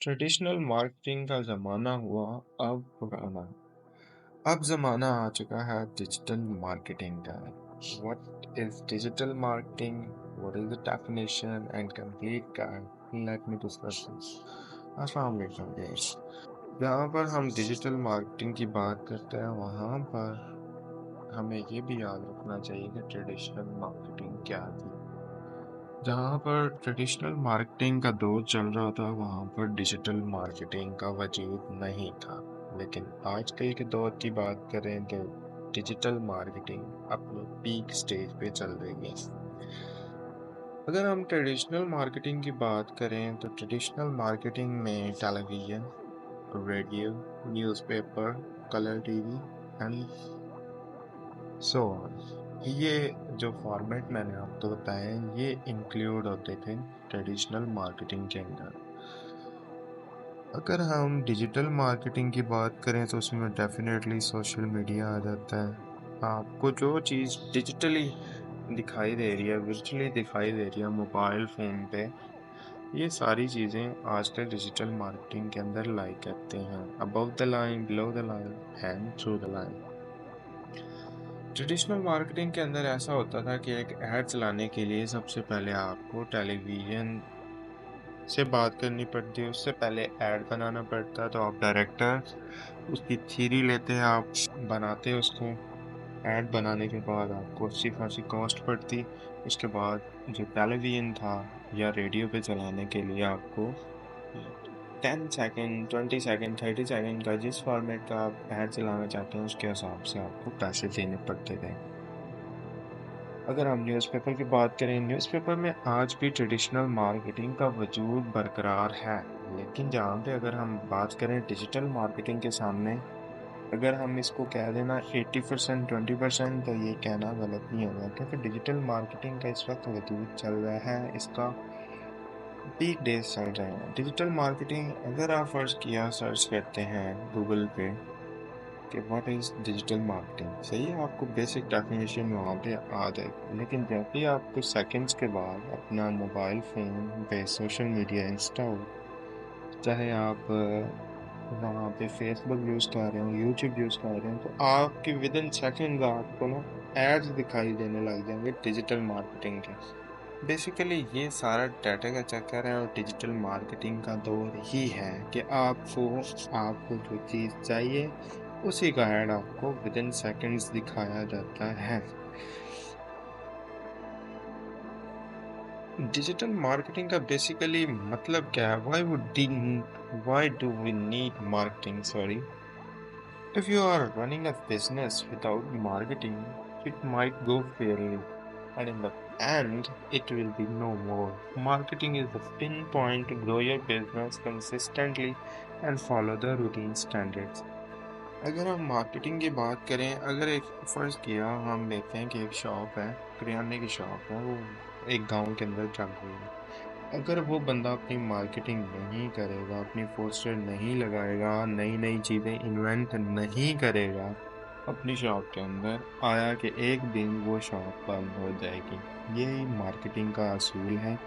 Traditional marketing का ज़माना हुआ अब पुराना। अब ज़माना आ चुका है डिजिटल मार्केटिंग का। What is digital marketing? What is the definition and complete guide? Let me discuss this. अस्सलाम वालेकुम गाइस। जहाँ पर हम डिजिटल मार्केटिंग की बात करते हैं वहाँ पर हमें ये भी याद रखना चाहिए कि ट्रेडिशनल मार्केटिंग क्या थी। जहाँ पर ट्रेडिशनल मार्केटिंग का दौर चल रहा था वहाँ पर डिजिटल मार्केटिंग का वजूद नहीं था। लेकिन आजकल के दौर की बात करें तो डिजिटल मार्केटिंग अपने पीक स्टेज पे चल रही है। अगर हम ट्रेडिशनल मार्केटिंग की बात करें तो ट्रेडिशनल मार्केटिंग में television, radio, newspaper, colour TV and so ये जो फॉर्मेट मैंने आपको बताए ये इंक्लूड होते थे ट्रेडिशनल मार्केटिंग के अंदर। अगर हम डिजिटल मार्केटिंग की बात करें तो उसमें डेफिनेटली सोशल मीडिया आ जाता है। आपको जो चीज़ डिजिटली दिखाई दे रही है, विजुअली दिखाई दे रही है मोबाइल फ़ोन पे, ये सारी चीज़ें आजकल डिजिटल मार्केटिंग के अंदर लाई करते हैं। Above the line, below the line and through the line. Traditional marketing के अंदर ऐसा होता था कि एक ऐड चलाने के लिए सबसे पहले आपको टेलीविज़न से बात करनी पड़ती, उससे पहले ऐड बनाना पड़ता। तो आप डायरेक्टर उसकी थ्योरी लेते हैं, आप बनाते उसको। ऐड बनाने के बाद आपको अच्छी खासी कॉस्ट पड़ती। उसके बाद जो टेलीविज़न था या रेडियो पे चलाने के लिए आपको 10 सेकंड, 20 सेकंड, 30 सेकंड का जिस फॉर्मेट का आप ऐड चलाना चाहते हैं उसके हिसाब से आपको पैसे देने पड़ते थे। अगर हम न्यूज़पेपर की बात करें, न्यूज़पेपर में आज भी ट्रेडिशनल मार्केटिंग का वजूद बरकरार है। लेकिन जहाँ पे अगर हम बात करें डिजिटल मार्केटिंग के सामने, अगर हम इसको कह देना 80% 20%, तो ये कहना गलत नहीं होगा, क्योंकि डिजिटल मार्केटिंग का इस वक्त वजूद चल रहा है, इसका पीक डेज चल रहे हैं। डिजिटल मार्केटिंग अगर आप फर्स्ट किया सर्च करते हैं गूगल पे कि व्हाट इज डिजिटल मार्केटिंग, सही है, आपको बेसिक डेफिनेशन वहाँ पे आ जाएगी। लेकिन जब भी आप कुछ सेकंड्स के बाद अपना मोबाइल फ़ोन पे सोशल मीडिया इंस्टा हो, चाहे आप वहाँ पे फेसबुक यूज़ कर रहे हो, यूट्यूब यूज़ कर रहे हो, तो आपके विद इन सेकेंड आपको ना एड्स दिखाई देने लग जाएंगे डिजिटल मार्केटिंग के। बेसिकली ये सारा डाटा का चक्कर है और डिजिटल मार्केटिंग का दौर ही है कि आपको जो चीज़ चाहिए उसी का ऐड आपको विद इन सेकेंड्स दिखाया जाता है। डिजिटल मार्केटिंग का बेसिकली मतलब क्या है? Why do we need marketing? Sorry. If you are running a business without marketing, it might go fairly, and in the end, it will be no more. Marketing is the pinpoint to grow your business consistently and follow the routine standards. अगर हम marketing की बात करें, अगर एक फ़र्ज़ किया हम लेते हैं कि एक शॉप है, किराने की शॉप है, वो एक गांव के अंदर चल रही है। अगर वो बंदा अपनी मार्केटिंग नहीं करेगा, अपनी पोस्टर नहीं लगाएगा, नई नई चीज़ें इन्वेंट नहीं करेगा अपनी शॉप के अंदर, आया कि एक दिन वो शॉप बंद हो जाएगी। यही मार्केटिंग का असूल है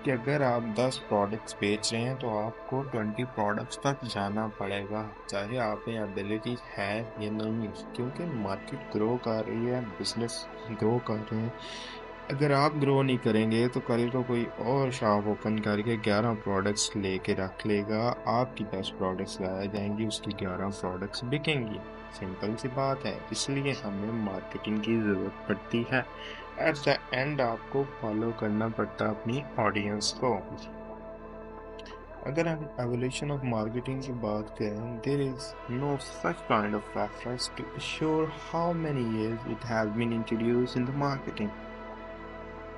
कि अगर आप 10 प्रोडक्ट्स बेच रहे हैं तो आपको 20 प्रोडक्ट्स तक जाना पड़ेगा, चाहे आप में एबिलिटी है या नहीं, क्योंकि मार्केट ग्रो कर रही है, बिजनेस ग्रो कर रहे हैं। अगर आप ग्रो नहीं करेंगे तो कल को कोई और शॉप ओपन करके 11 प्रोडक्ट्स लेके रख लेगा, आपकी 10 प्रोडक्ट्स लाया जाएंगी, उसकी 11 प्रोडक्ट्स बिकेंगी। सिंपल सी बात है, इसलिए हमें मार्केटिंग की ज़रूरत पड़ती है। एट द एंड आपको फॉलो करना पड़ता है अपनी ऑडियंस को। अगर हम एवोल्यूशन ऑफ मार्केटिंग की बात करें, there is no such kind of reference to sure how many years it has been introduced in the marketing.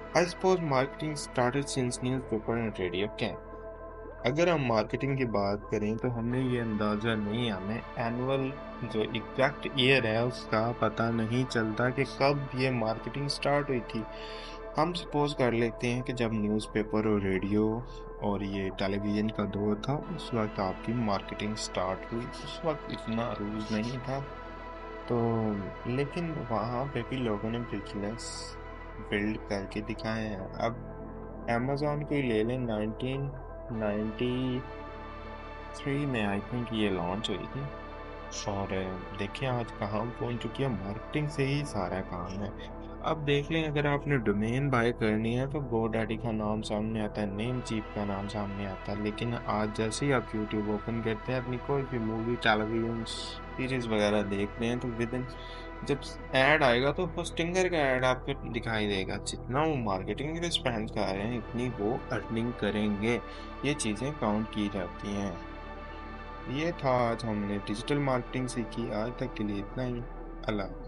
I suppose marketing started since newspaper and radio came. अगर हम marketing की बात करें तो हमें ये अंदाज़ा नहीं, हमें एनुअल जो एग्जैक्ट ईयर है उसका पता नहीं चलता कि कब ये मार्केटिंग स्टार्ट हुई थी। हम सपोज कर लेते हैं कि जब न्यूज़पेपर और रेडियो और ये टेलीविज़न का दौर था उस वक्त आपकी मार्केटिंग स्टार्ट हुई। उस वक्त इतना रूज नहीं था, तो लेकिन वहाँ पे भी लोगों ने बिजनेस बिल्ड करके दिखाए हैं। अब अमेज़न को ही ले लें, 1990 2023 में आई थिंक ये लॉन्च हुई थी। और देखिए आज कहाँ पहुंच चुकी है, मार्केटिंग से ही सारा काम है। अब देख लें, अगर आपने डोमेन बाय करनी है तो GoDaddy का नाम सामने आता है, नेम चीप का नाम सामने आता है। लेकिन आज जैसे ही आप यूट्यूब ओपन करते हैं, अपनी कोई भी मूवी टेलीविजन सीरीज वगैरह देखते हैं, तो विद इन जब ऐड आएगा तो वो स्टिंगर का ऐड आपको दिखाई देगा। जितना वो मार्केटिंग पे स्पेंड कर रहे हैं, इतनी वो अर्निंग करेंगे। ये चीज़ें काउंट की जाती हैं। ये था, आज हमने डिजिटल मार्केटिंग सीखी। आज तक के लिए इतना ही। अल्लाह।